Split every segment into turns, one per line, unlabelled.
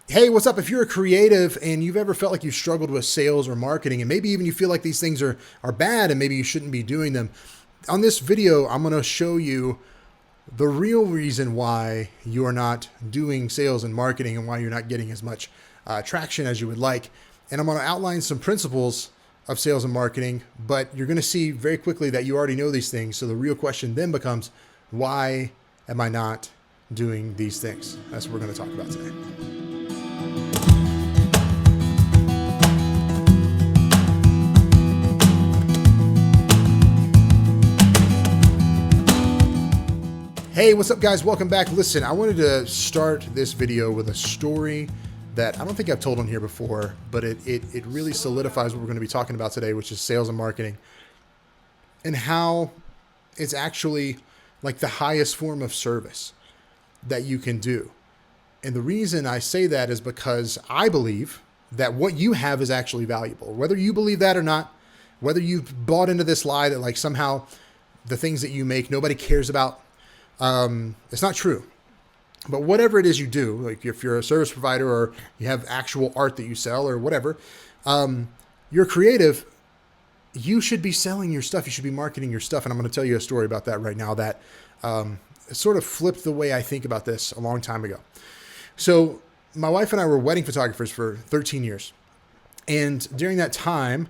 Hey, what's up? If you're a creative and you've ever felt like you've struggled with sales or marketing, and maybe even you feel like these things are bad and maybe you shouldn't be doing them, on this video, I'm going to show you the real reason why you are not doing sales and marketing and why you're not getting as much traction as you would like. And I'm going to outline some principles of sales and marketing, but you're going to see very quickly that you already know these things. So the real question then becomes, why am I not doing these things? That's what we're going to talk about today. Hey, what's up guys? Welcome back. Listen, I wanted to start this video with a story that I don't think I've told on here before, but it really solidifies what we're going to be talking about today, which is sales and marketing, and how it's actually like the highest form of service that you can do. And the reason I say that is because I believe that what you have is actually valuable. Whether you believe that or not, whether you've bought into this lie that like somehow the things that you make nobody cares about, it's not true. But whatever it is you do, like if you're a service provider or you have actual art that you sell or whatever, you're creative, you should be selling your stuff. You should be marketing your stuff. And I'm going to tell you a story about that right now that sort of flipped the way I think about this a long time ago. So my wife and I were wedding photographers for 13 years. And during that time,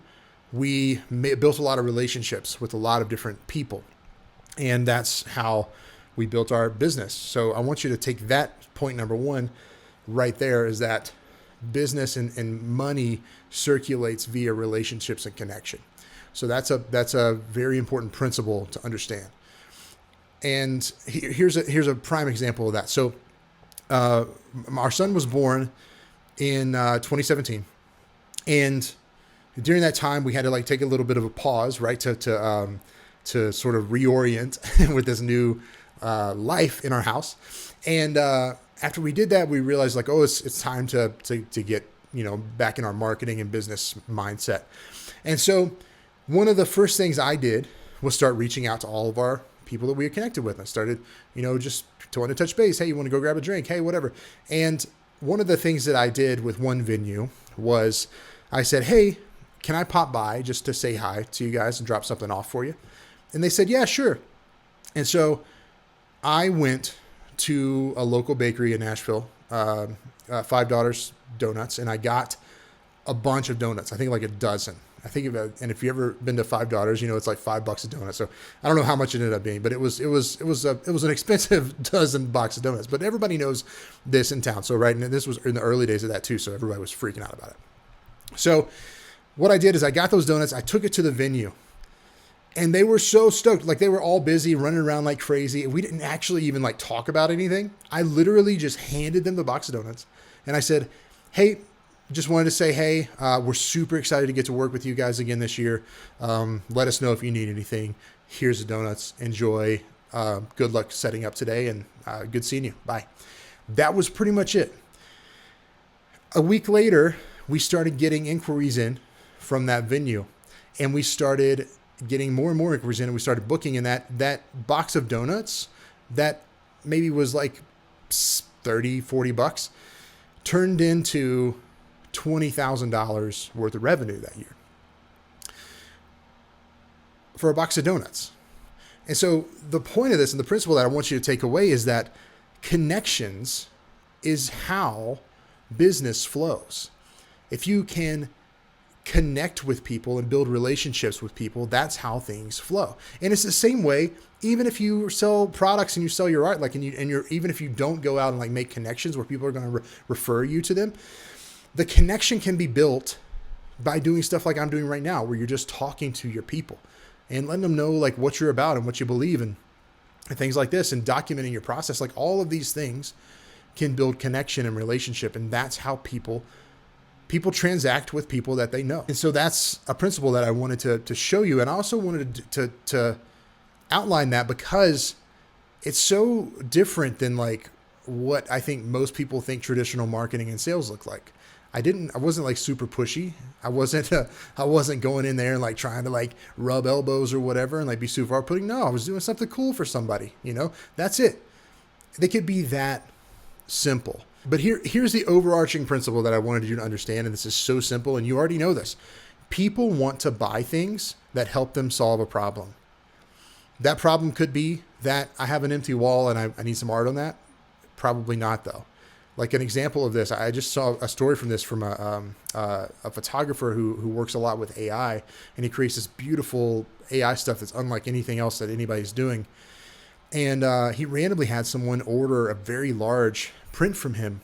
we built a lot of relationships with a lot of different people. And that's how we built our business. So I want you to take that point number one right there, is that business and money circulates via relationships and connection. So that's a very important principle to understand. And here's a prime example of that. So our son was born in 2017, and during that time we had to like take a little bit of a pause, right, to sort of reorient with this new life in our house. And after we did that, we realized like, oh, it's time to get, back in our marketing and business mindset. And so one of the first things I did was start reaching out to all of our people that we were connected with. I started, just wanting to touch base. Hey, you want to go grab a drink? Hey, whatever. And one of the things that I did with one venue was I said, hey, can I pop by just to say hi to you guys and drop something off for you? And they said, yeah, sure. And so I went to a local bakery in Nashville, $5 donuts, and I got a bunch of donuts. I think like a dozen. I think and if you've ever been to $5, it's like $5 a donut. So I don't know how much it ended up being, but it was an expensive dozen box of donuts. But everybody knows this in town. So right, and this was in the early days of that too. So everybody was freaking out about it. So what I did is I got those donuts. I took it to the venue. And they were so stoked. Like they were all busy running around like crazy. We didn't actually even like talk about anything. I literally just handed them the box of donuts. And I said, hey, just wanted to say, hey, we're super excited to get to work with you guys again this year. Let us know if you need anything. Here's the donuts. Enjoy. Good luck setting up today, and good seeing you. Bye. That was pretty much it. A week later, we started getting inquiries in from that venue, and we started getting more and more inquiries in, and we started booking. And that box of donuts that maybe was like $30, $40 turned into $20,000 worth of revenue that year for a box of donuts. And so the point of this and the principle that I want you to take away is that connections is how business flows. If you can connect with people and build relationships with people, that's how things flow. And it's the same way, even if you sell products and you sell your art, like, even if you don't go out and like make connections where people are going to refer you to them, the connection can be built by doing stuff like I'm doing right now, where you're just talking to your people and letting them know like what you're about and what you believe in and things like this, and documenting your process. Like all of these things can build connection and relationship. And that's how people transact with people that they know. And so that's a principle that I wanted to show you. And I also wanted to outline that because it's so different than like what I think most people think traditional marketing and sales look like. I wasn't like super pushy. I wasn't going in there and like trying to like rub elbows or whatever and like be super off-putting. No, I was doing something cool for somebody, that's it. They could be that simple. But here's the overarching principle that I wanted you to understand, and this is so simple, and you already know this. People want to buy things that help them solve a problem. That problem could be that I have an empty wall and I need some art on that. Probably not, though. Like an example of this, I just saw a story from this from a photographer who works a lot with AI, and he creates this beautiful AI stuff that's unlike anything else that anybody's doing. And he randomly had someone order a very large print from him,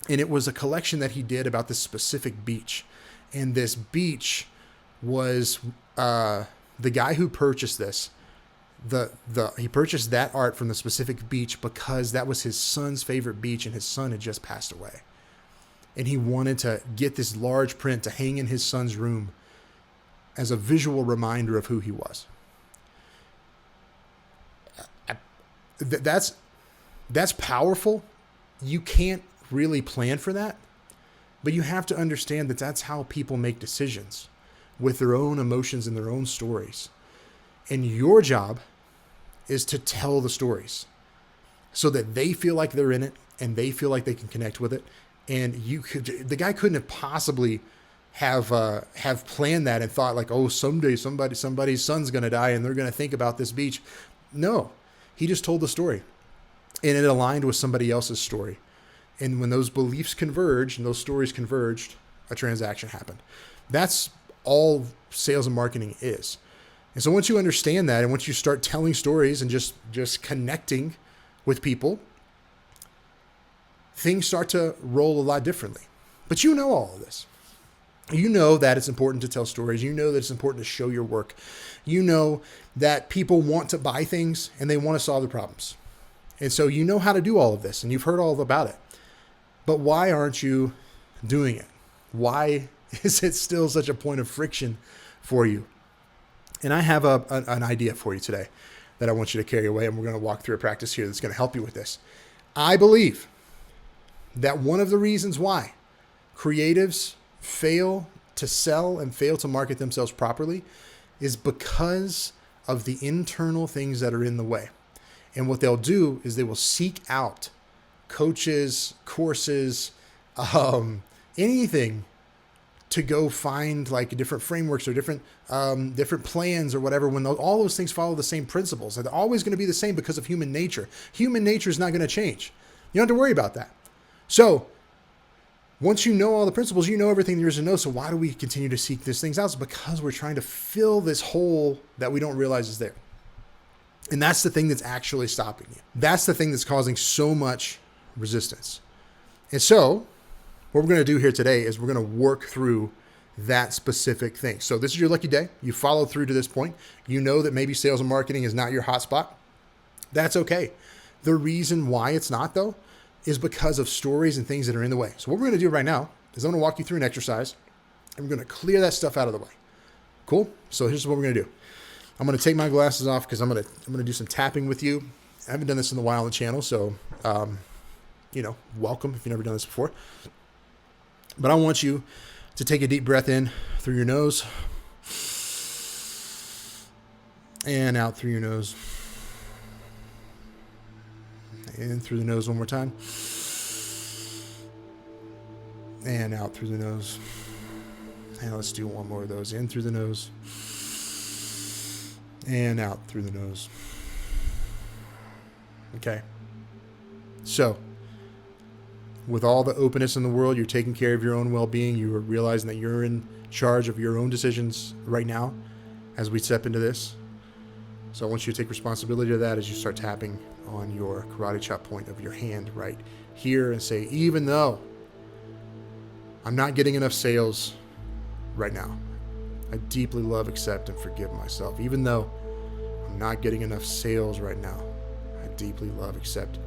and it was a collection that he did about this specific beach. And this beach was the guy who purchased this. He purchased that art from the specific beach because that was his son's favorite beach, and his son had just passed away. And he wanted to get this large print to hang in his son's room as a visual reminder of who he was. That's powerful. You can't really plan for that, but you have to understand that that's how people make decisions with their own emotions and their own stories. And your job is to tell the stories so that they feel like they're in it and they feel like they can connect with it. And the guy couldn't have possibly have planned that and thought like, oh, someday somebody's son's going to die and they're going to think about this beach. No, he just told the story, and it aligned with somebody else's story. And when those beliefs converged and those stories converged, a transaction happened. That's all sales and marketing is. And so once you understand that, and once you start telling stories and just connecting with people, things start to roll a lot differently. But you know all of this. You know that it's important to tell stories. You know that it's important to show your work. You know that people want to buy things and they want to solve their problems. And so you know how to do all of this, and you've heard all about it. But why aren't you doing it? Why is it still such a point of friction for you? And I have an idea for you today that I want you to carry away, and we're going to walk through a practice here that's going to help you with this. I believe that one of the reasons why creatives fail to sell and fail to market themselves properly is because of the internal things that are in the way. And what they'll do is they will seek out coaches, courses, anything to go find like different frameworks or different plans or whatever, when all those things follow the same principles. They're always going to be the same because of human nature. Human nature is not going to change. You don't have to worry about that. So once you know all the principles, you know everything there is to know. So why do we continue to seek these things out? It's because we're trying to fill this hole that we don't realize is there. And that's the thing that's actually stopping you. That's the thing that's causing so much resistance. And so what we're going to do here today is we're going to work through that specific thing. So this is your lucky day. You followed through to this point. You know that maybe sales and marketing is not your hot spot. That's okay. The reason why it's not, though, is because of stories and things that are in the way. So what we're going to do right now is I'm going to walk you through an exercise, and we're going to clear that stuff out of the way. Cool? So here's what we're going to do. I'm going to take my glasses off because I'm going to do some tapping with you. I haven't done this in a while on the channel, so welcome if you've never done this before. But I want you to take a deep breath in through your nose and out through your nose. In through the nose one more time. And out through the nose. And let's do one more of those. In through the nose. And out through the nose. Okay. So, with all the openness in the world, you're taking care of your own well-being. You are realizing that you're in charge of your own decisions right now as we step into this. So I want you to take responsibility of that as you start tapping on your karate chop point of your hand right here and say, even though I'm not getting enough sales right now, I deeply love, accept, and forgive myself. Even though I'm not getting enough sales right now, I deeply love, accept,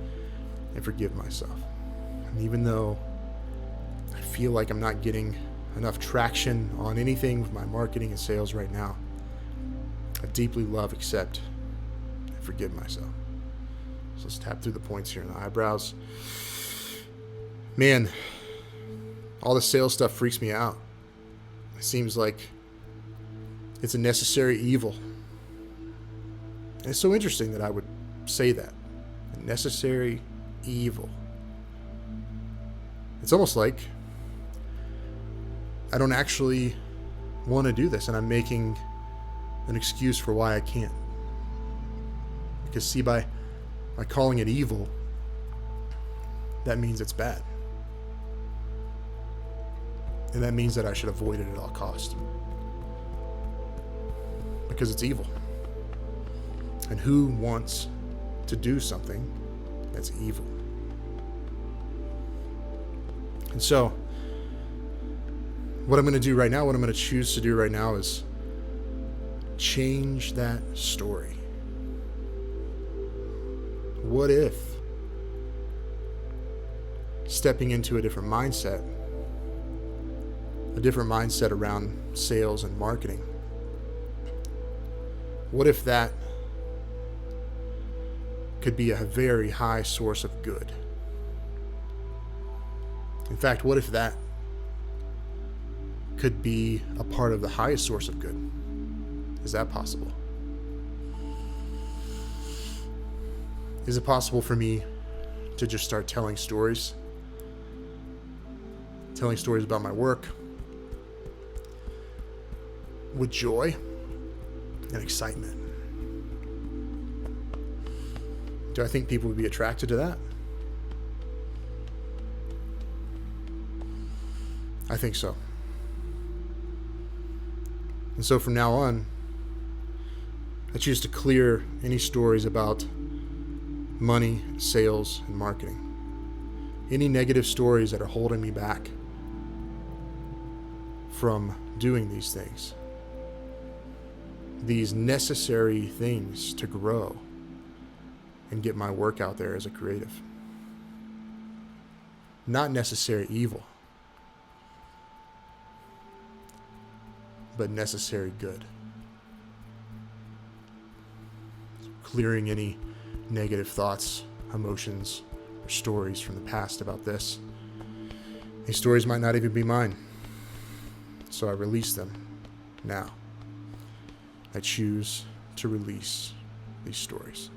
and forgive myself. And even though I feel like I'm not getting enough traction on anything with my marketing and sales right now, I deeply love, accept, and forgive myself. So let's tap through the points here in the eyebrows. Man, all the sales stuff freaks me out. It seems like it's a necessary evil. And it's so interesting that I would say that. A necessary evil. It's almost like I don't actually want to do this, and I'm making an excuse for why I can't. Because see, by calling it evil, that means it's bad. And that means that I should avoid it at all costs. Because it's evil. And who wants to do something that's evil? And so, what I'm going to do right now, what I'm going to choose to do right now is change that story. What if stepping into a different mindset around sales and marketing, what if that could be a very high source of good? In fact, what if that could be a part of the highest source of good? Is that possible? Is it possible for me to just start telling stories about my work with joy and excitement? Do I think people would be attracted to that? I think so. And so from now on, I choose to clear any stories about money, sales, and marketing. Any negative stories that are holding me back from doing these things. These necessary things to grow and get my work out there as a creative. Not necessary evil, but necessary good. Clearing any negative thoughts, emotions, or stories from the past about this. These stories might not even be mine, so I release them now. I choose to release these stories.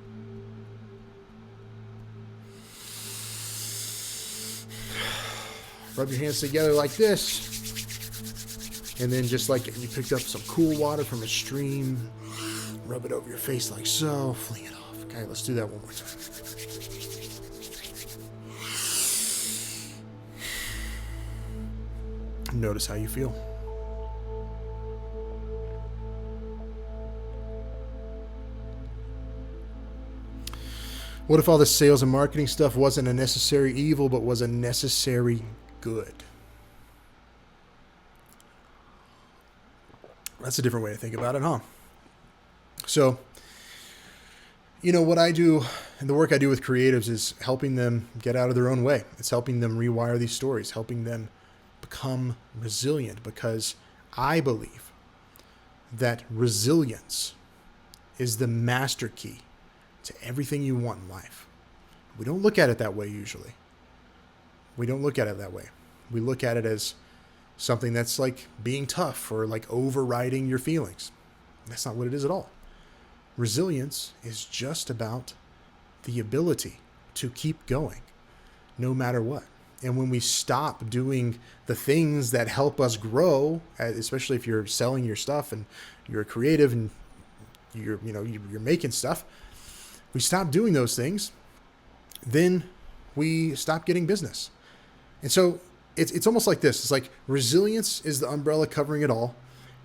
Rub your hands together like this. And then just like you picked up some cool water from a stream, rub it over your face like so, fling it off. Okay, let's do that one more time. Notice how you feel. What if all this sales and marketing stuff wasn't a necessary evil, but was a necessary good? That's a different way to think about it, huh? So, what I do and the work I do with creatives is helping them get out of their own way. It's helping them rewire these stories, helping them become resilient, because I believe that resilience is the master key to everything you want in life. We don't look at it that way usually. We don't look at it that way. We look at it as something that's like being tough or like overriding your feelings. That's not what it is at all. Resilience is just about the ability to keep going no matter what. And when we stop doing the things that help us grow, especially if you're selling your stuff and you're a creative and you're making stuff, we stop doing those things, then we stop getting business. And so it's almost like this. It's like resilience is the umbrella covering it all.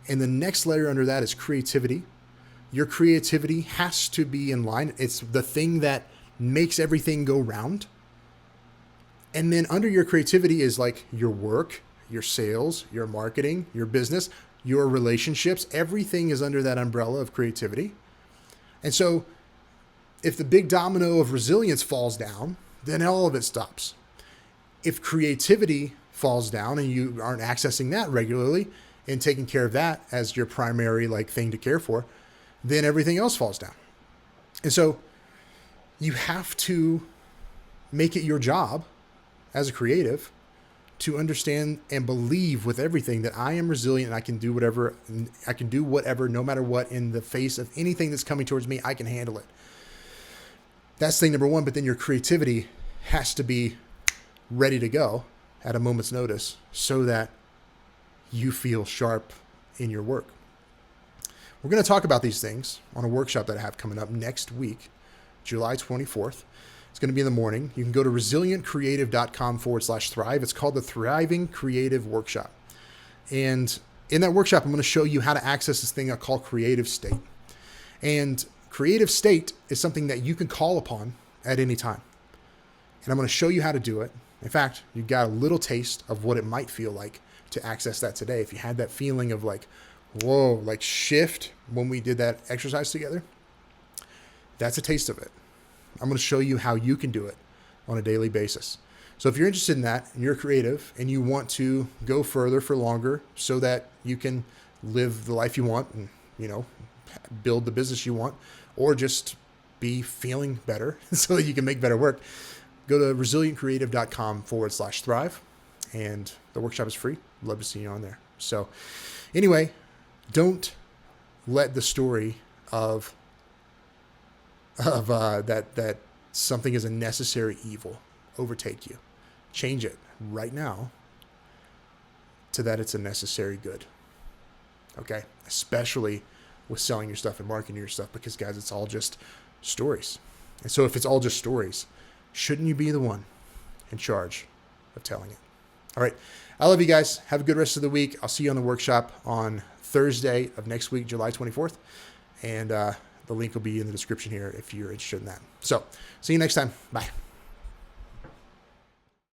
And the next layer under that is creativity. Your creativity has to be in line. It's the thing that makes everything go round. And then under your creativity is like your work, your sales, your marketing, your business, your relationships. Everything is under that umbrella of creativity. And so if the big domino of resilience falls down, then all of it stops. If creativity falls down and you aren't accessing that regularly and taking care of that as your primary thing to care for, then everything else falls down. And so you have to make it your job as a creative to understand and believe with everything that I am resilient and I can do whatever, no matter what, in the face of anything that's coming towards me, I can handle it. That's thing number one. But then your creativity has to be ready to go at a moment's notice so that you feel sharp in your work. We're going to talk about these things on a workshop that I have coming up next week, July 24th. It's going to be in the morning. You can go to resilientcreative.com/thrive. It's called the Thriving Creative Workshop. And in that workshop, I'm going to show you how to access this thing I call creative state. And creative state is something that you can call upon at any time. And I'm going to show you how to do it. In fact, you got a little taste of what it might feel like to access that today. If you had that feeling of like, whoa, like shift when we did that exercise together, that's a taste of it. I'm going to show you how you can do it on a daily basis. So if you're interested in that and you're creative and you want to go further for longer so that you can live the life you want and, build the business you want, or just be feeling better so that you can make better work, go to resilientcreative.com/thrive, and the workshop is free. I'd love to see you on there. So anyway, don't let the story of that something is a necessary evil overtake you. Change it right now to that it's a necessary good. Okay? Especially with selling your stuff and marketing your stuff, because guys, it's all just stories. And so if it's all just stories, shouldn't you be the one in charge of telling it? All right. I love you guys. Have a good rest of the week. I'll see you on the workshop on Thursday of next week, July 24th. And the link will be in the description here if you're interested in that. So see you next time. Bye.